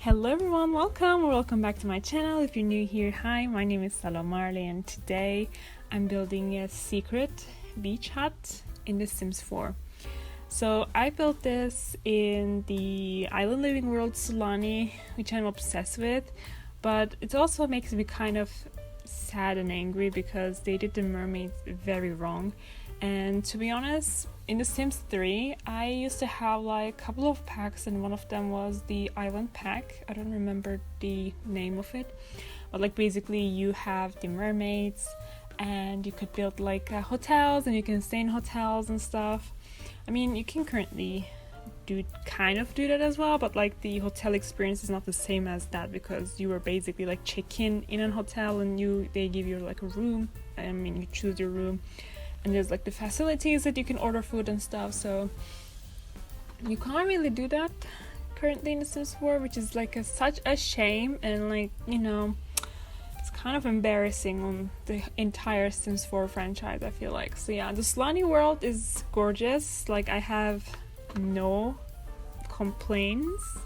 Hello everyone, welcome back to my channel. If you're new here, hi, my name is Salomarle and today I'm building a secret beach hut in The Sims 4. So I built this in the island living world Salomarle, which I'm obsessed with, but it also makes me kind of sad and angry because they did the mermaid very wrong. And to be honest, in The Sims 3, I used to have like a couple of packs, and one of them was the island pack. I don't remember the name of it, but like basically you have the mermaids and you could build like hotels, and you can stay in hotels and stuff. I mean, you can currently do that as well, but like the hotel experience is not the same as that because you were basically like check in a hotel and they give you like a room. I mean, you choose your room. And there's like the facilities that you can order food and stuff, so you can't really do that currently in The Sims 4, which is like such a shame, and like, you know, it's kind of embarrassing on the entire Sims 4 franchise, I feel like. So yeah, the Salomarle world is gorgeous, like I have no complaints,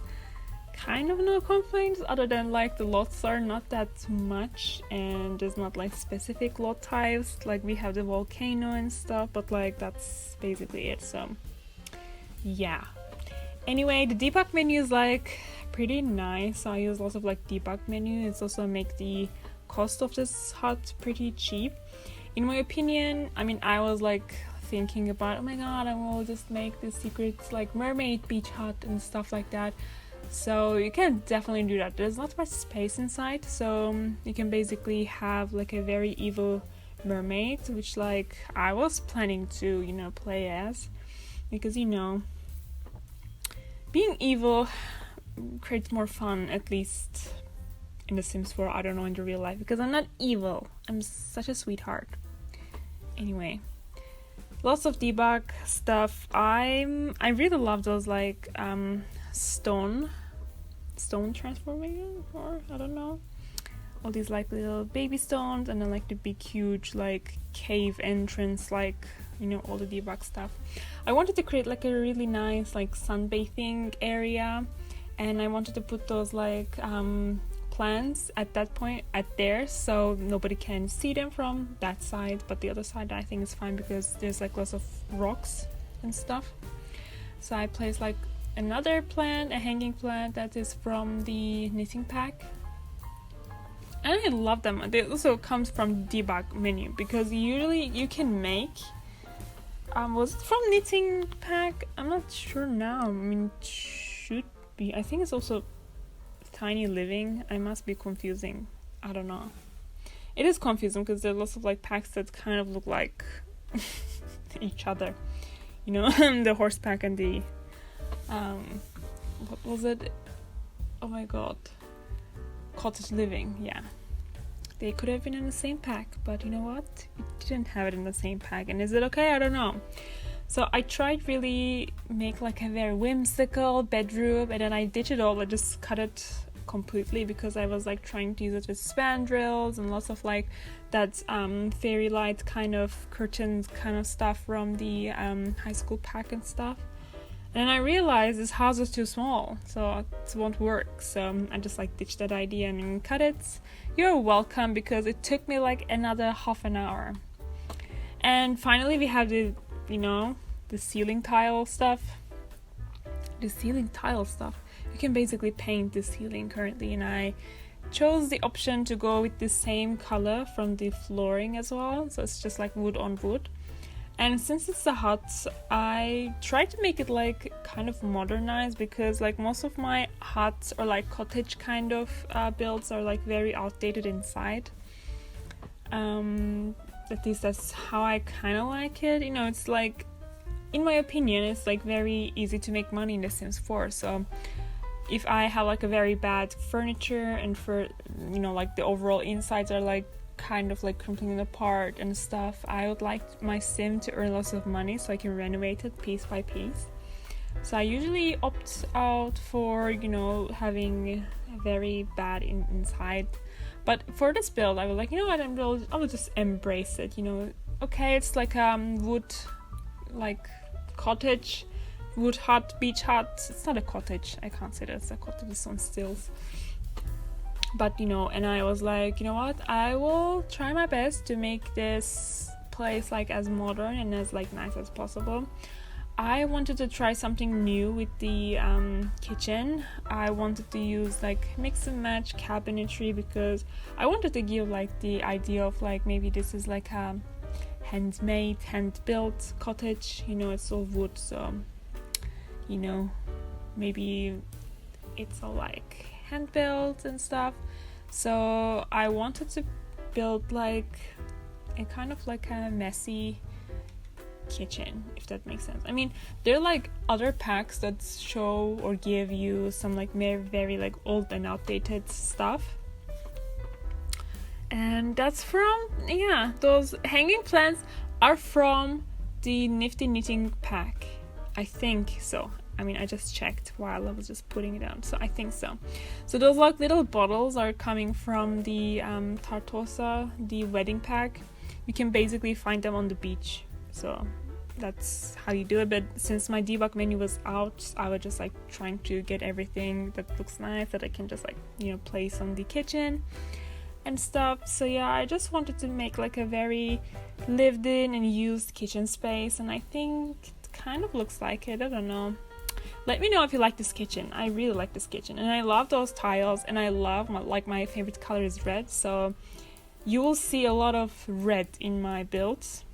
other than like the lots are not that much and there's not like specific lot types, like we have the volcano and stuff, but like that's basically it. So yeah, anyway, the debug menu is like pretty nice, so I use lots of like debug menu. It's also make the cost of this hut pretty cheap in my opinion. I mean, I was like thinking about, oh my god, I will just make this secret like mermaid beach hut and stuff like that. So you can definitely do that. There's not much space inside, so you can basically have like a very evil mermaid, which like I was planning to, you know, play as, because you know, being evil creates more fun, at least in The Sims 4. I don't know in the real life, because I'm not evil. I'm such a sweetheart. Anyway, lots of debug stuff. I really love those like stone transformation, or I don't know, all these like little baby stones, and then like the big huge like cave entrance, like, you know, all the debug stuff. I wanted to create like a really nice like sunbathing area, and I wanted to put those like plants at that point at there, so nobody can see them from that side, but the other side I think is fine because there's like lots of rocks and stuff. So I placed like another plant, a hanging plant that is from the knitting pack, and I love them. They also comes from debug menu because usually you can make was it from knitting pack? I'm not sure now. I mean, it should be. I think it's also tiny living. I must be confusing, I don't know. It is confusing because there are lots of like packs that kind of look like each other, you know. The horse pack and the what was it? Oh my god, cottage living. Yeah, they could have been in the same pack, but you know what, we didn't have it in the same pack. And is it okay? I don't know. So I tried really make like a very whimsical bedroom, and then I ditched it all. I just cut it completely because I was like trying to use it with spandrels and lots of like that fairy light kind of curtains kind of stuff from the high school pack and stuff. And I realized this house is too small, so it won't work. So I just like ditched that idea and cut it. You're welcome, because it took me like another half an hour. And finally we have the, you know, the ceiling tile stuff. You can basically paint the ceiling currently, and I chose the option to go with the same color from the flooring as well. So it's just like wood on wood. And since it's a hut, I tried to make it like kind of modernized, because like most of my huts or like cottage kind of builds are like very outdated inside. At least that's how I kind of like it. You know, it's like, in my opinion, it's like very easy to make money in The Sims 4. So if I have like a very bad furniture and for, you know, like the overall insides are like kind of like crumbling apart and stuff, I would like my sim to earn lots of money so I can renovate it piece by piece. So I usually opt out for, you know, having a very bad inside. But for this build, I was like, you know what, I will just embrace it. You know, okay, it's like wood like cottage, wood hut, beach hut. It's not a cottage. I can't say that it's a cottage. It's on stills. But you know, and I was like, you know what? I will try my best to make this place like as modern and as like nice as possible. I wanted to try something new with the kitchen. I wanted to use like mix and match cabinetry because I wanted to give like the idea of like maybe this is like a handmade, hand-built cottage. You know, it's all wood, so you know, maybe it's all like hand-built and stuff. So I wanted to build like a kind of like a messy kitchen, if that makes sense. I mean, there are like other packs that show or give you some like very like old and outdated stuff, and that's from those hanging plants are from the Nifty Knitting pack, I think so. I mean, I just checked while I was just putting it out, so I think so. So those like little bottles are coming from the Tartosa, the wedding pack. You can basically find them on the beach, so that's how you do it. But since my debug menu was out, I was just like trying to get everything that looks nice that I can just like, you know, place on the kitchen and stuff. So yeah, I just wanted to make like a very lived in and used kitchen space, and I think it kind of looks like it. I don't know. Let me know if you like this kitchen. I really like this kitchen, and I love those tiles, and I love my favorite color is red, so you will see a lot of red in my builds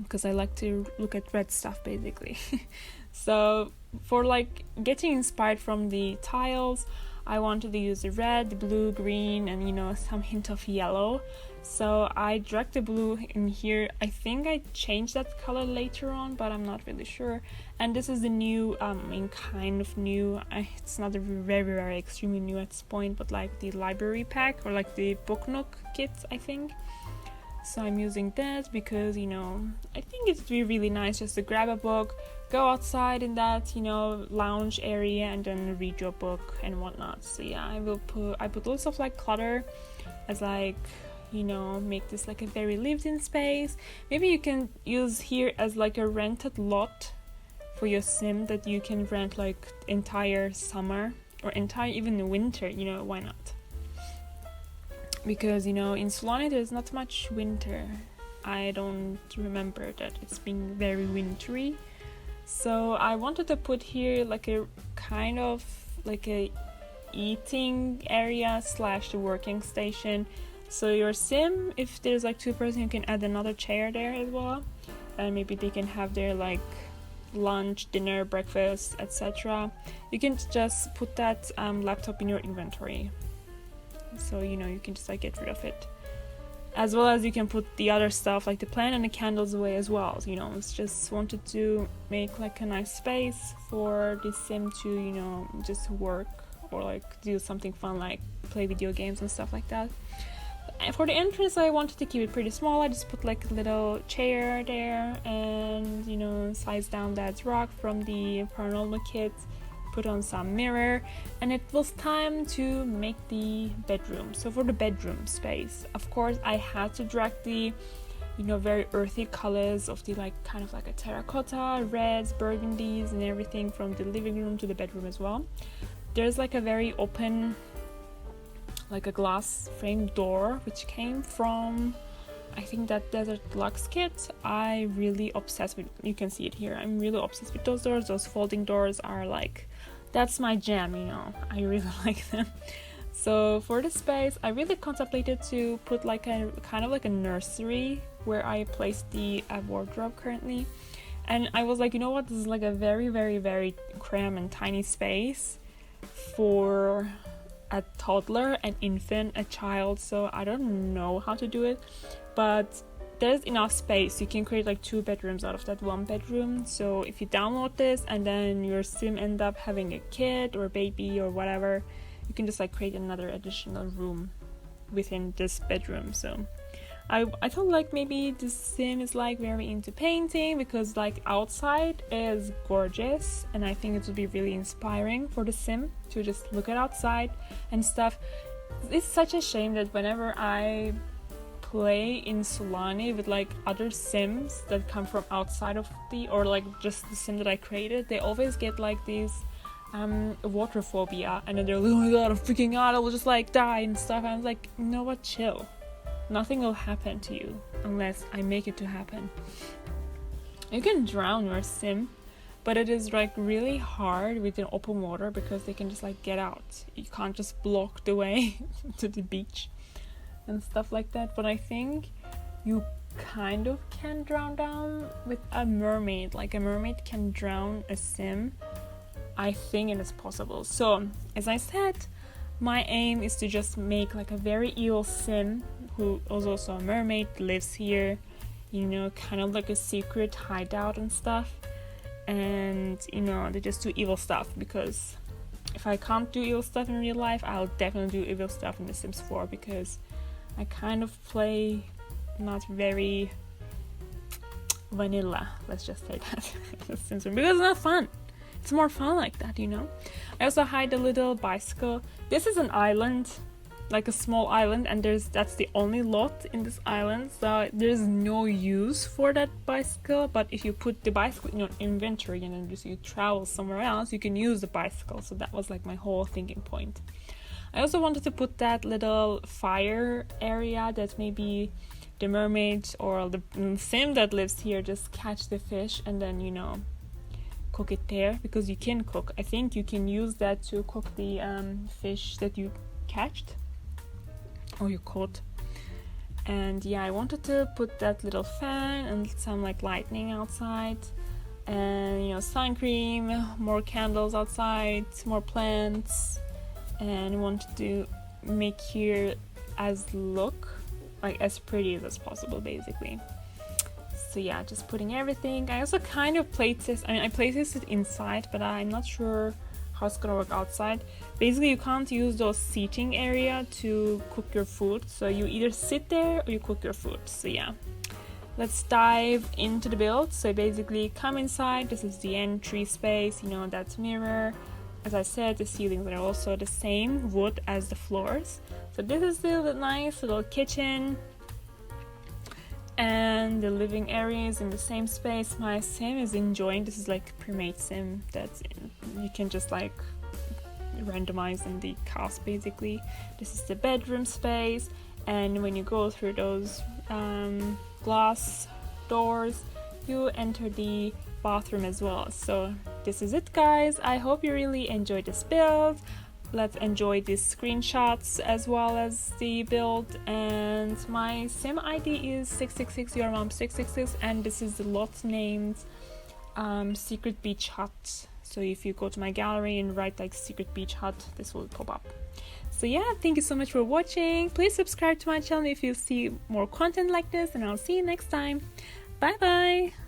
because I like to look at red stuff basically. So for like getting inspired from the tiles, I wanted to use the red, blue, green, and you know, some hint of yellow. So I dragged the blue in here. I think I changed that color later on, but I'm not really sure. And this is the new, kind of new, it's not a very extremely new at this point, but like the library pack or like the book nook kit, I think. So I'm using that because, you know, I think it'd be really nice just to grab a book, go outside in that, you know, lounge area, and then read your book and whatnot. So yeah, I put lots of like clutter as like, you know, make this like a very lived-in space. Maybe you can use here as like a rented lot for your sim that you can rent like entire summer or entire even the winter, you know, why not? Because, you know, in Solani there's not much winter. I don't remember that it's been very wintry. So I wanted to put here like a kind of like a eating area / the working station. So your sim, if there's like two person, you can add another chair there as well, and maybe they can have their like lunch, dinner, breakfast, etc. You can just put that laptop in your inventory, so you know you can just like get rid of it, as well as you can put the other stuff like the plant and the candles away as well. You know, it's just wanted to make like a nice space for the sim to, you know, just work or like do something fun like play video games and stuff like that. And for the entrance, I wanted to keep it pretty small. I just put like a little chair there and, you know, size down that rock from the paranormal kit, put on some mirror, and it was time to make the bedroom. So for the bedroom space, of course, I had to drag the, you know, very earthy colors of the like kind of like a terracotta, reds, burgundies, and everything from the living room to the bedroom as well. There's like a very open, like a glass frame door which came from, I think, that Desert Luxe kit. I really obsessed with, you can see it here, I'm really obsessed with those doors. Those folding doors are like, that's my jam, you know, I really like them. So for the space, I really contemplated to put like a kind of like a nursery where I placed the wardrobe currently, and I was like, you know what, this is like a very cramped and tiny space for a toddler, an infant, a child, so I don't know how to do it, but there's enough space. You can create like 2 bedrooms out of that 1 bedroom. So if you download this and then your sim end up having a kid or a baby or whatever, you can just like create another additional room within this bedroom. So I thought like maybe this sim is like very into painting, because like outside is gorgeous, and I think it would be really inspiring for the sim to just look at outside and stuff. It's such a shame that whenever I play in Solani with like other sims that come from outside of or like just the sim that I created, they always get like these water phobia, and then they're like, oh my god, I'm freaking out, I will just like die and stuff. And I was like, you know what, chill, nothing will happen to you unless I make it to happen. You can drown your sim, but it is like really hard within open water because they can just like get out. You can't just block the way to the beach and stuff like that. But I think you kind of can drown down with a mermaid. Like a mermaid can drown a sim. I think it is possible. So as I said, my aim is to just make like a very evil sim who is also a mermaid, lives here, you know, kind of like a secret hideout and stuff. And you know, they just do evil stuff, because if I can't do evil stuff in real life, I'll definitely do evil stuff in The Sims 4, because I kind of play not very vanilla, let's just say that. The Sims 4, because it's not fun. It's more fun like that, you know. I also hide a little bicycle. This is an island, like a small island, and that's the only lot in this island, so there's no use for that bicycle. But if you put the bicycle in your inventory and then just you travel somewhere else, you can use the bicycle. So that was like my whole thinking point. I also wanted to put that little fire area that maybe the mermaid or the sim that lives here just catch the fish and then, you know, cook it there, because you can cook. I think you can use that to cook the fish that you catched or you caught. And yeah, I wanted to put that little fan and some like lightning outside, and you know, sun cream, more candles outside, more plants, and wanted to make here as look like as pretty as possible, basically. So yeah, just putting everything. I also kind of I playtested inside, but I'm not sure how it's gonna work outside. Basically, you can't use those seating area to cook your food, so you either sit there or you cook your food. So yeah, let's dive into the build. So basically, come inside. This is the entry space, you know, that's mirror. As I said, the ceilings are also the same wood as the floors. So this is the nice little kitchen, and the living area is in the same space. My sim is enjoying. This is like pre-made sim that's you can just like randomize in the cast, basically. This is the bedroom space, and when you go through those glass doors, you enter the bathroom as well. So this is it, guys. I hope you really enjoyed this build. Let's enjoy these screenshots as well as the build. And my sim ID is 666 your mom 666, and this is the lot named Secret Beach Hut. So if you go to my gallery and write like Secret Beach Hut, this will pop up. So yeah, thank you so much for watching. Please subscribe to my channel if you see more content like this, and I'll see you next time. Bye bye.